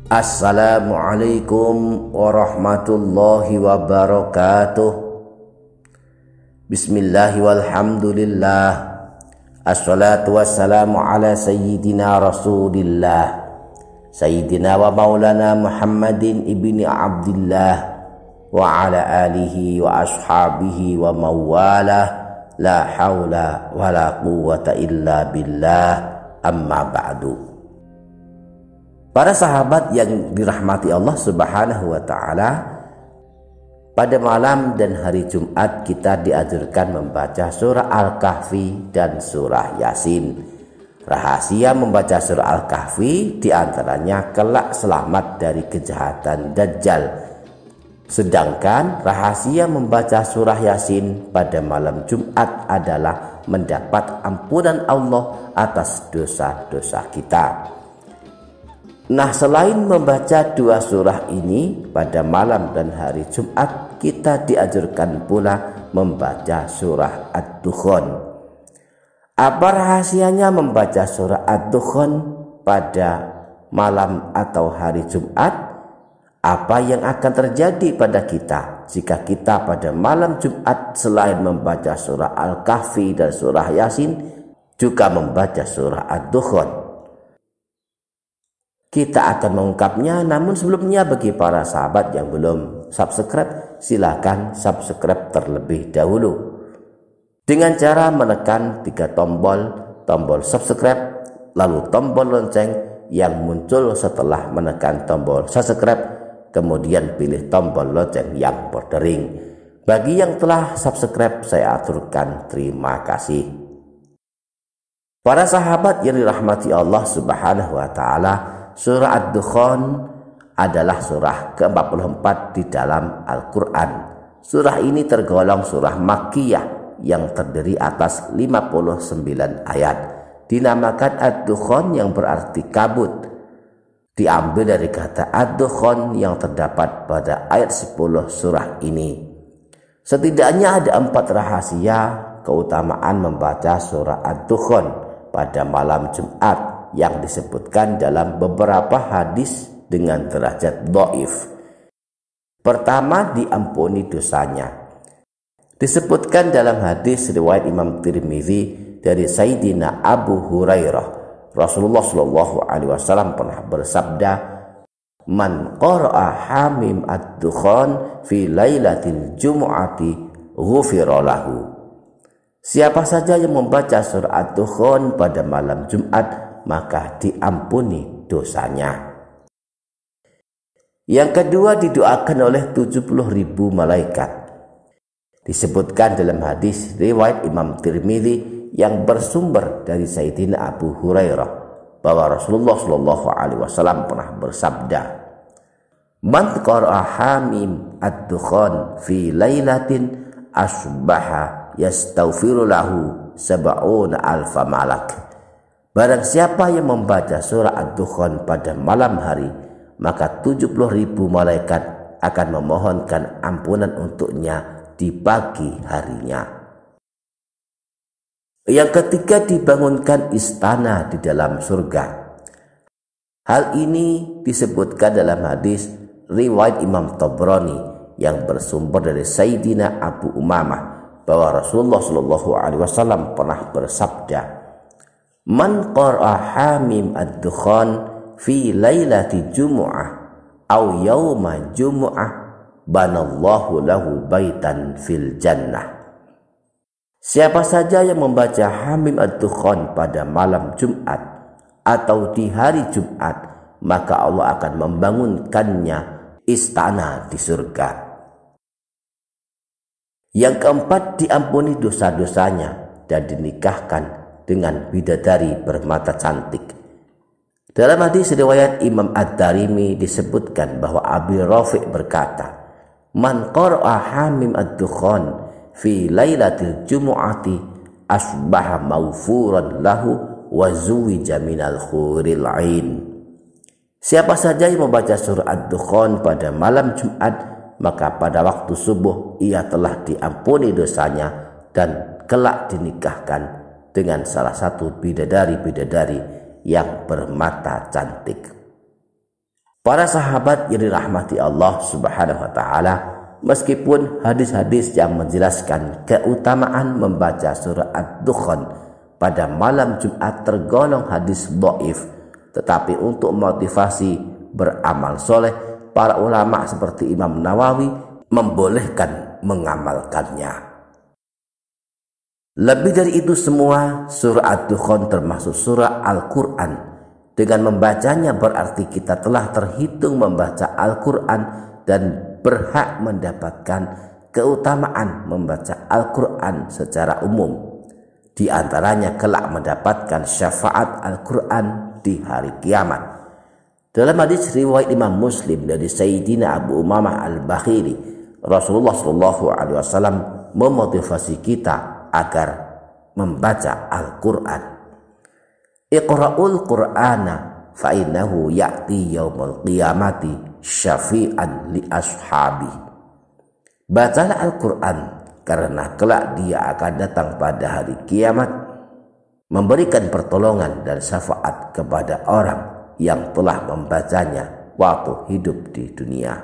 Assalamualaikum warahmatullahi wabarakatuh. Bismillahi walhamdulillah. Assalatu wassalamu ala sayyidina rasulillah Sayyidina wa maulana Muhammadin ibni Abdillah wa ala alihi wa ashabihi wa mawalah. La hawla wa la quwwata illa billah. Amma ba'du. Para sahabat yang dirahmati Allah Subhanahu wa ta'ala, pada malam dan hari Jumat kita dianjurkan membaca surah Al-Kahfi dan surah Yasin. Rahasia membaca surah Al-Kahfi diantaranya kelak selamat dari kejahatan Dajjal. Sedangkan rahasia membaca surah Yasin pada malam Jumat adalah mendapat ampunan Allah atas dosa-dosa kita. Nah, selain membaca dua surah ini pada malam dan hari Jumat, kita dianjurkan pula membaca surah Ad-Dukhan. Apa rahasianya membaca surah Ad-Dukhan pada malam atau hari Jumat? Apa yang akan terjadi pada kita jika kita pada malam Jumat selain membaca surah Al-Kahfi dan surah Yasin juga membaca surah Ad-Dukhan? Kita akan mengungkapnya, namun sebelumnya bagi para sahabat yang belum subscribe, silakan subscribe terlebih dahulu dengan cara menekan 3 tombol subscribe, lalu tombol lonceng yang muncul setelah menekan tombol subscribe, kemudian pilih tombol lonceng yang berdering. Bagi yang telah subscribe, saya aturkan terima kasih. Para sahabat yang dirahmati Allah Subhanahu wa ta'ala, surah Ad-Dukhan adalah surah ke-44 di dalam Al-Quran. Surah ini tergolong surah Makkiyah yang terdiri atas 59 ayat. Dinamakan Ad-Dukhan yang berarti kabut. Diambil dari kata Ad-Dukhan yang terdapat pada ayat 10 surah ini. Setidaknya ada 4 rahasia keutamaan membaca surah Ad-Dukhan pada malam Jumat yang disebutkan dalam beberapa hadis dengan derajat dhaif. Pertama, diampuni dosanya. Disebutkan dalam hadis riwayat Imam Tirmidzi dari Sayyidina Abu Hurairah, Rasulullah Shallallahu alaihi wasallam pernah bersabda, "Man qara'a Hamim Ad-Dukhan fi lailatil jumu'ati ghufira lahu." Siapa saja yang membaca surah Ad-Dukhan pada malam Jumat, maka diampuni dosanya. Yang kedua, didoakan oleh 70.000 malaikat. Disebutkan dalam hadis riwayat Imam Tirmidzi yang bersumber dari Sayyidina Abu Hurairah bahwa Rasulullah Shallallahu alaihi wasallam pernah bersabda, "Man qara'a Hamim Ad-Dukhan fi lailatin asbaha yastaghfiru lahu 70 alfa malak." Barang siapa yang membaca surah Ad-Dukhan pada malam hari, maka 70.000 malaikat akan memohonkan ampunan untuknya di pagi harinya. Yang ketiga, dibangunkan istana di dalam surga. Hal ini disebutkan dalam hadis riwayat Imam Tabrani yang bersumber dari Sayyidina Abu Umamah bahwa Rasulullah Shallallahu alaihi wasallam pernah bersabda, "Man qara'a Hamim Ad-Dukhan fi lailati jumu'ah aw yauma jumu'ah banallahu lahu baitan fil jannah." Siapa saja yang membaca Hamim Ad-Dukhan pada malam Jumat atau di hari Jumat, maka Allah akan membangunkannya istana di surga. Yang keempat, diampuni dosa-dosanya dan dinikahkan dengan bidadari bermata cantik. Dalam hadis riwayat Imam Ad-Darimi disebutkan bahwa Abi Rafi' berkata, "Man qara'a Hamim Ad-Dukhan fi lailatil jumu'ati asbaha maghfuran lahu wa zuwija minal huril 'ain." Siapa saja yang membaca surah Ad-Dukhan pada malam Jumat, maka pada waktu subuh ia telah diampuni dosanya dan kelak dinikahkan dengan salah satu bidadari-bidadari yang bermata cantik. Para sahabat yang dirahmati Allah Subhanahu wa taala, meskipun hadis-hadis yang menjelaskan keutamaan membaca surah Ad-Dukhan pada malam Jumat tergolong hadis dhaif, tetapi untuk motivasi beramal soleh, para ulama seperti Imam Nawawi membolehkan mengamalkannya. Lebih dari itu semua, surah Ad-Dukhan termasuk surah Al-Quran. Dengan membacanya berarti kita telah terhitung membaca Al-Quran dan berhak mendapatkan keutamaan membaca Al-Quran secara umum. Di antaranya kelak mendapatkan syafaat Al-Quran di hari kiamat. Dalam hadis riwayat Imam Muslim dari Sayyidina Abu Umamah Al-Bakhili, Rasulullah SAW memotivasi kita agar membaca Al-Quran. Iqra'ul Qur'ana fa innahu ya'ti yaumul qiyamati syafi'an li ashabi. Bacalah Al-Quran karena kelak dia akan datang pada hari kiamat memberikan pertolongan dan syafaat kepada orang yang telah membacanya waktu hidup di dunia.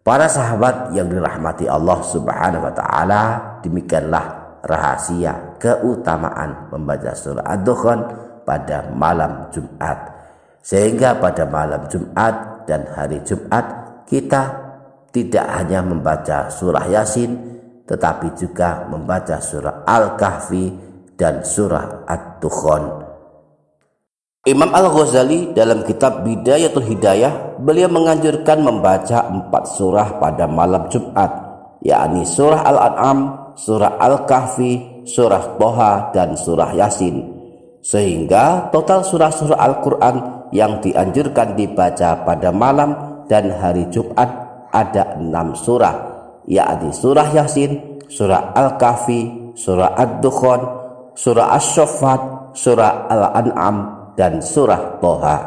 Para sahabat yang dirahmati Allah Subhanahu wa taala, demikianlah rahasia keutamaan membaca surah Ad-Dukhan pada malam Jumat, sehingga pada malam Jumat dan hari Jumat kita tidak hanya membaca surah Yasin, tetapi juga membaca surah Al-Kahfi dan surah Ad-Dukhan. Imam Al-Ghazali dalam kitab Bidayatul Hidayah, beliau menganjurkan membaca 4 surah pada malam Jumat, yakni surah Al-An'am, surah Al-Kahfi, surah Toha, dan surah Yasin. Sehingga total surah-surah Al-Quran yang dianjurkan dibaca pada malam dan hari Jumat ada 6 surah, yakni surah Yasin, surah Al-Kahfi, surah Ad-Dukhan, surah Asy-Syaffat, surah Al-An'am, dan surah Toha.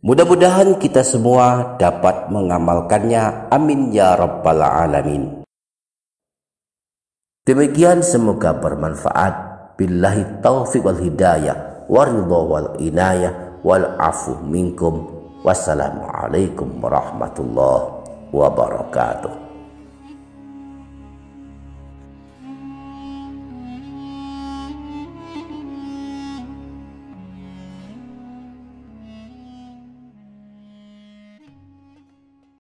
Mudah-mudahan kita semua dapat mengamalkannya. Amin ya rabbal alamin. Demikian, semoga bermanfaat. Billahi taufiq wal hidayah waridha wal inayah wal afu minkum. Wassalamualaikum warahmatullahi wabarakatuh.